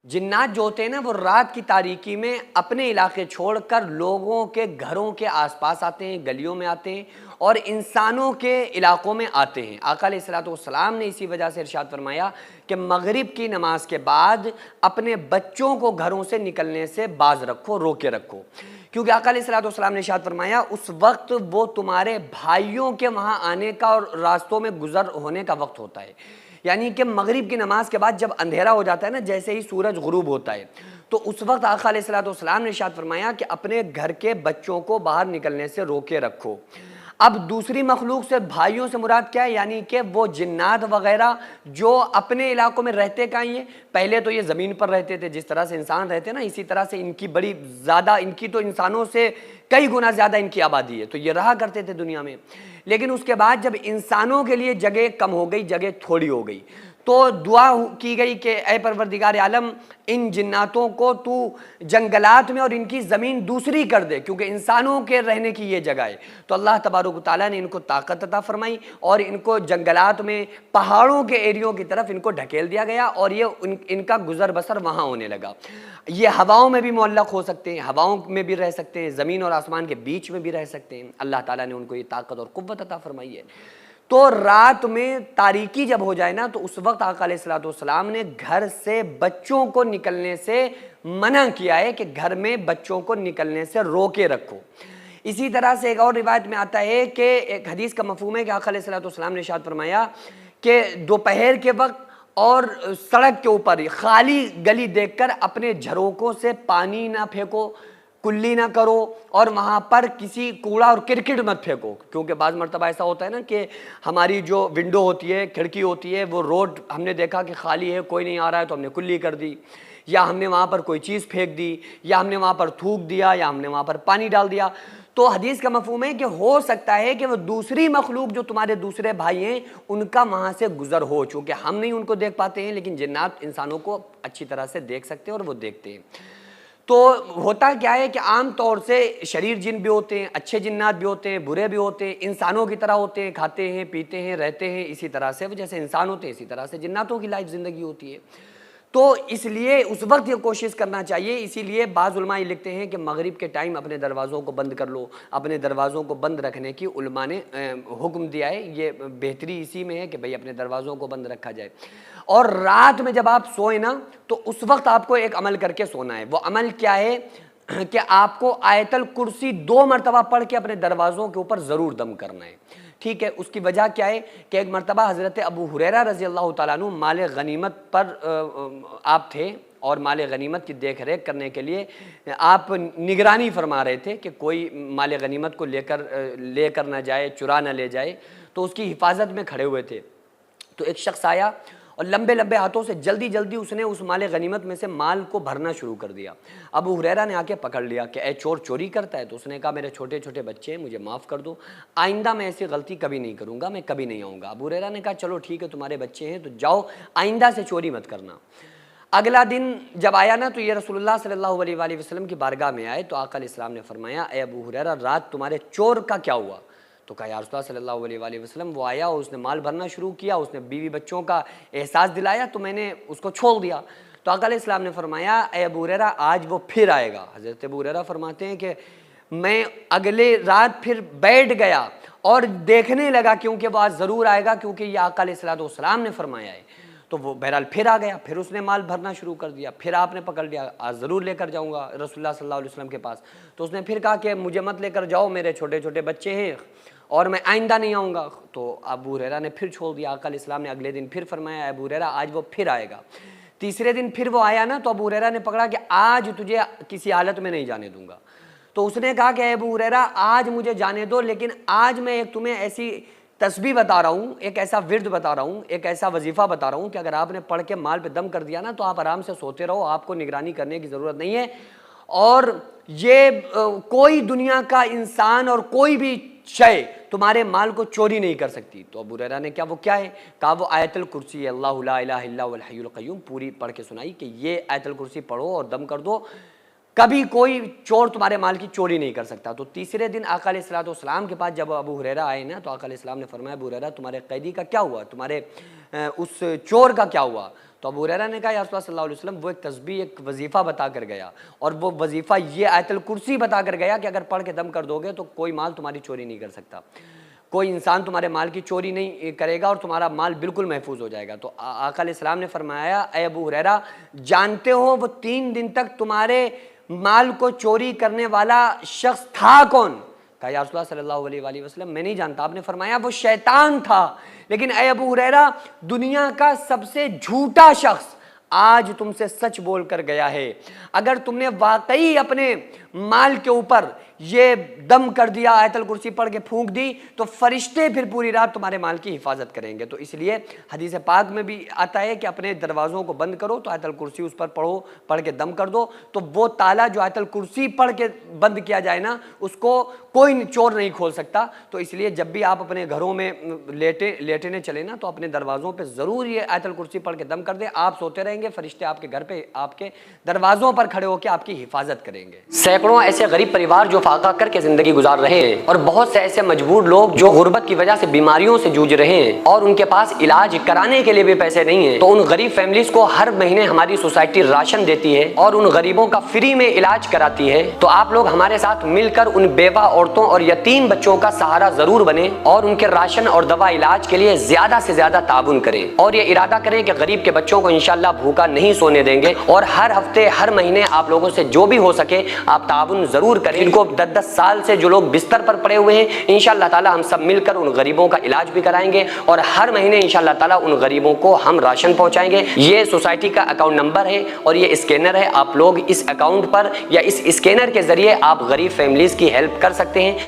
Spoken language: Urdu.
جنات جو ہوتے ہیں نا وہ رات کی تاریکی میں اپنے علاقے چھوڑ کر لوگوں کے گھروں کے آس پاس آتے ہیں، گلیوں میں آتے ہیں اور انسانوں کے علاقوں میں آتے ہیں۔ آقا علیہ الصلوۃ والسلام نے اسی وجہ سے ارشاد فرمایا کہ مغرب کی نماز کے بعد اپنے بچوں کو گھروں سے نکلنے سے باز رکھو، روکے رکھو، کیونکہ آقا علیہ الصلوۃ والسلام نے ارشاد فرمایا اس وقت وہ تمہارے بھائیوں کے وہاں آنے کا اور راستوں میں گزر ہونے کا وقت ہوتا ہے۔ یعنی کہ مغرب کی نماز کے بعد جب اندھیرا ہو جاتا ہے نا، جیسے ہی سورج غروب ہوتا ہے تو اس وقت آقا علیہ الصلوۃ والسلام نے ارشاد فرمایا کہ اپنے گھر کے بچوں کو باہر نکلنے سے روکے رکھو۔ اب دوسری مخلوق سے بھائیوں سے مراد کیا ہے؟ یعنی کہ وہ جنات وغیرہ جو اپنے علاقوں میں رہتے کہیں ہیں، پہلے تو یہ زمین پر رہتے تھے جس طرح سے انسان رہتے نا، اسی طرح سے ان کی بڑی زیادہ، ان کی تو انسانوں سے کئی گنا زیادہ ان کی آبادی ہے، تو یہ رہا کرتے تھے دنیا میں۔ لیکن اس کے بعد جب انسانوں کے لیے جگہ کم ہو گئی، جگہ تھوڑی ہو گئی، تو دعا کی گئی کہ اے پروردگار عالم ان جناتوں کو تو جنگلات میں اور ان کی زمین دوسری کر دے، کیونکہ انسانوں کے رہنے کی یہ جگہ ہے۔ تو اللہ تبارک و تعالیٰ نے ان کو طاقت عطا فرمائی اور ان کو جنگلات میں، پہاڑوں کے ایریوں کی طرف ان کو ڈھکیل دیا گیا اور یہ ان کا گزر بسر وہاں ہونے لگا۔ یہ ہواؤں میں بھی معلق ہو سکتے ہیں، ہواؤں میں بھی رہ سکتے ہیں، زمین اور آسمان کے بیچ میں بھی رہ سکتے ہیں۔ اللہ تعالیٰ نے ان کو یہ طاقت اور قوت عطا فرمائی ہے۔ تو رات میں تاریکی جب ہو جائے نا، تو اس وقت آقا علیہ الصلوۃ والسلام نے گھر سے بچوں کو نکلنے سے منع کیا ہے کہ گھر میں بچوں کو نکلنے سے روکے رکھو۔ اسی طرح سے ایک اور روایت میں آتا ہے کہ ایک حدیث کا مفہوم ہے کہ آقا علیہ الصلوۃ والسلام نے ارشاد فرمایا کہ دوپہر کے وقت اور سڑک کے اوپر خالی گلی دیکھ کر اپنے جھروکوں سے پانی نہ پھینکو، کلی نہ کرو، اور وہاں پر کسی کوڑا اور کرکٹ مت پھینکو، کیونکہ بعض مرتبہ ایسا ہوتا ہے نا کہ ہماری جو ونڈو ہوتی ہے، کھڑکی ہوتی ہے، وہ روڈ ہم نے دیکھا کہ خالی ہے، کوئی نہیں آ رہا ہے تو ہم نے کلی کر دی، یا ہم نے وہاں پر کوئی چیز پھینک دی، یا ہم نے وہاں پر تھوک دیا، یا ہم نے وہاں پر پانی ڈال دیا۔ تو حدیث کا مفہوم ہے کہ ہو سکتا ہے کہ وہ دوسری مخلوق جو تمہارے دوسرے بھائی ہیں ان کا وہاں سے گزر ہو، چونکہ ہم نہیں ان کو دیکھ پاتے ہیں، لیکن جنات انسانوں کو اچھی طرح سے دیکھ سکتے ہیں اور وہ دیکھتے ہیں۔ تو ہوتا کیا ہے کہ عام طور سے شریر جن بھی ہوتے ہیں، اچھے جنات بھی ہوتے ہیں، برے بھی ہوتے ہیں، انسانوں کی طرح ہوتے ہیں، کھاتے ہیں، پیتے ہیں، رہتے ہیں اسی طرح سے، جیسے انسان ہوتے ہیں اسی طرح سے جناتوں کی لائف زندگی ہوتی ہے۔ تو اس لیے اس وقت یہ کوشش کرنا چاہیے، اسی لیے بعض علماء یہ لکھتے ہیں کہ مغرب کے ٹائم اپنے دروازوں کو بند کر لو، اپنے دروازوں کو بند رکھنے کی علماء نے حکم دیا ہے۔ یہ بہتری اسی میں ہے کہ بھئی اپنے دروازوں کو بند رکھا جائے، اور رات میں جب آپ سوئیں نا تو اس وقت آپ کو ایک عمل کر کے سونا ہے۔ وہ عمل کیا ہے کہ آپ کو آیت الکرسی 2 مرتبہ پڑھ کے اپنے دروازوں کے اوپر ضرور دم کرنا ہے، ٹھیک ہے؟ اس کی وجہ کیا ہے کہ ایک مرتبہ حضرت ابو ہریرہ رضی اللہ تعالیٰ عنہ مال غنیمت پر آپ تھے، اور مال غنیمت کی دیکھ ریکھ کرنے کے لیے آپ نگرانی فرما رہے تھے کہ کوئی مال غنیمت کو لے کر نہ جائے، چرا نہ لے جائے، تو اس کی حفاظت میں کھڑے ہوئے تھے۔ تو ایک شخص آیا اور لمبے لمبے ہاتھوں سے جلدی جلدی اس نے اس مال غنیمت میں سے مال کو بھرنا شروع کر دیا۔ ابو ہریرہ نے آ کے پکڑ لیا کہ اے چور، چوری کرتا ہے؟ تو اس نے کہا میرے چھوٹے چھوٹے بچے ہیں، مجھے معاف کر دو، آئندہ میں ایسی غلطی کبھی نہیں کروں گا، میں کبھی نہیں آؤں گا۔ ابو ہریرہ نے کہا چلو ٹھیک ہے، تمہارے بچے ہیں تو جاؤ، آئندہ سے چوری مت کرنا۔ اگلا دن جب آیا نا تو یہ رسول اللہ صلی اللہ علیہ وآلہ وسلم کی بارگاہ میں آئے، تو آقا علیہ السلام نے فرمایا اے ابو ہریرہ، رات تمہارے چور کا کیا ہوا؟ تو کہا یا رسول اللہ صلی اللہ علیہ وآلہ وسلم وہ آیا اور اس نے مال بھرنا شروع کیا، اس نے بیوی بچوں کا احساس دلایا تو میں نے اس کو چھوڑ دیا۔ تو آقا علیہ السلام نے فرمایا اے ابو ہریرہ آج وہ پھر آئے گا۔ حضرت ابو ہریرہ فرماتے ہیں کہ میں اگلے رات پھر بیٹھ گیا اور دیکھنے لگا، کیونکہ وہ آج ضرور آئے گا، کیونکہ یہ آقا علیہ السلام نے فرمایا ہے۔ تو وہ بہرحال پھر آ گیا، پھر اس نے مال بھرنا شروع کر دیا، پھر آپ نے پکڑ لیا، آج ضرور لے کر جاؤں گا رسول اللہ صلی اللہ علیہ وسلم کے پاس۔ تو اس نے پھر کہا کہ مجھے مت لے کر جاؤ، میرے چھوٹے چھوٹے بچے ہیں اور میں آئندہ نہیں آؤں گا۔ تو ابو ہریرہ نے پھر چھوڑ دیا۔ آقا علیہ السلام نے اگلے دن پھر فرمایا ابو ہریرہ آج وہ پھر آئے گا۔ تیسرے دن پھر وہ آیا نا تو ابو ہریرہ نے پکڑا کہ آج تجھے کسی حالت میں نہیں جانے دوں گا۔ تو اس نے کہا کہ ابو ہریرہ آج مجھے جانے دو، لیکن آج میں ایک تمہیں ایسی تسبیح بتا رہا ہوں، ایک ایسا ورد بتا رہا ہوں، ایک ایسا وظیفہ بتا رہا ہوں کہ اگر آپ نے پڑھ کے مال پہ دم کر دیا نا تو آپ آرام سے سوتے رہو، آپ کو نگرانی کرنے کی ضرورت نہیں ہے، اور یہ کوئی دنیا کا انسان اور کوئی بھی شے تمہارے مال کو چوری نہیں کر سکتی۔ تو ابو ہریرہ نے کیا وہ کیا ہے؟ کہا وہ آیت الکرسی ہے، اللہ لا الہ الا هو الحی القیوم، پوری پڑھ کے سنائی کہ یہ آیت الکرسی پڑھو اور دم کر دو، کبھی کوئی چور تمہارے مال کی چوری نہیں کر سکتا۔ تو تیسرے دن آقا علیہ الصلوۃ والسلام کے پاس جب ابو ہریرہ آئے نا تو آقا علیہ السلام نے فرمایا ابو ہریرہ تمہارے قیدی کا کیا ہوا، تمہارے اس چور کا کیا ہوا؟ تو ابو ہریرہ نے کہا یا رسول اللہ صلی اللہ علیہ وسلم وہ ایک تسبیح ایک وظیفہ بتا کر گیا، اور وہ وظیفہ یہ آیت الکرسی بتا کر گیا کہ اگر پڑھ کے دم کر دو گے تو کوئی مال تمہاری چوری نہیں کر سکتا، کوئی انسان تمہارے مال کی چوری نہیں کرے گا اور تمہارا مال بالکل محفوظ ہو جائے گا۔ تو آقا علیہ السلام نے فرمایا اے ابو ہریرہ جانتے ہو وہ 3 دن تک تمہارے مال کو چوری کرنے والا شخص تھا کون؟ کہا یا رسول اللہ صلی اللہ علیہ وآلہ وسلم میں نہیں جانتا۔ آپ نے فرمایا وہ شیطان تھا۔ لیکن اے ابو ہریرہ دنیا کا سب سے جھوٹا شخص آج تم سے سچ بول کر گیا ہے، اگر تم نے واقعی اپنے مال کے اوپر یہ دم کر دیا، آیت الکرسی پڑھ کے پھونک دی، تو فرشتے پھر پوری رات تمہارے مال کی حفاظت کریں گے۔ تو اس لیے حدیث پاک میں بھی آتا ہے کہ اپنے دروازوں کو بند کرو تو آیت الکرسی اس پر پڑھو، پڑھ کے دم کر دو، تو وہ تالا جو آیت الکرسی پڑھ کے بند کیا جائے نا اس کو کوئی چور نہیں کھول سکتا۔ تو اس لیے جب بھی آپ اپنے گھروں میں لیٹنے چلے نا تو اپنے دروازوں پہ ضرور یہ آیت الکرسی پڑھ کے دم کر دیں، آپ سوتے رہیں گے، فرشتے آپ کے گھر پہ آپ کے دروازوں پر کھڑے ہو کے آپ کی حفاظت کریں گے۔ سینکڑوں ایسے غریب پریوار جو فاقہ کر کے زندگی گزار رہے ہیں، اور بہت سے ایسے مجبور لوگ جو غربت کی وجہ سے بیماریوں سے جوجھ رہے ہیں اور ان کے پاس علاج کرانے کے لیے بھی پیسے نہیں ہیں، تو ان غریب فیملیز کو ہر مہینے ہماری سوسائٹی راشن دیتی ہے اور ان غریبوں کا فری میں علاج کراتی ہے۔ تو آپ لوگ ہمارے ساتھ مل کر ان بیوہ عورتوں اور یتیم بچوں کا سہارا ضرور بنیں اور ان کے راشن اور دوا علاج کے لیے زیادہ سے زیادہ تعاون کریں، اور یہ ارادہ کریں کہ غریب کے بچوں کو انشاءاللہ بھوکا نہیں سونے دیں گے، اور ہر ہفتے ہر مہینے آپ لوگوں سے جو بھی ہو سکے آپ تعاون ضرور کریں۔ ان کو 10 سال سے جو لوگ بستر پر پڑے ہوئے ہیں انشاءاللہ تعالی ہم سب مل کر ان غریبوں کا علاج بھی کرائیں گے، اور ہر مہینے انشاءاللہ تعالی ان غریبوں کو ہم راشن پہنچائیں گے۔ یہ سوسائٹی کا اکاؤنٹ نمبر ہے اور یہ اسکینر ہے، آپ لوگ اس اکاؤنٹ پر یا اس اسکینر کے ذریعے آپ غریب فیملیز کی ہیلپ کر سکتے ہیں۔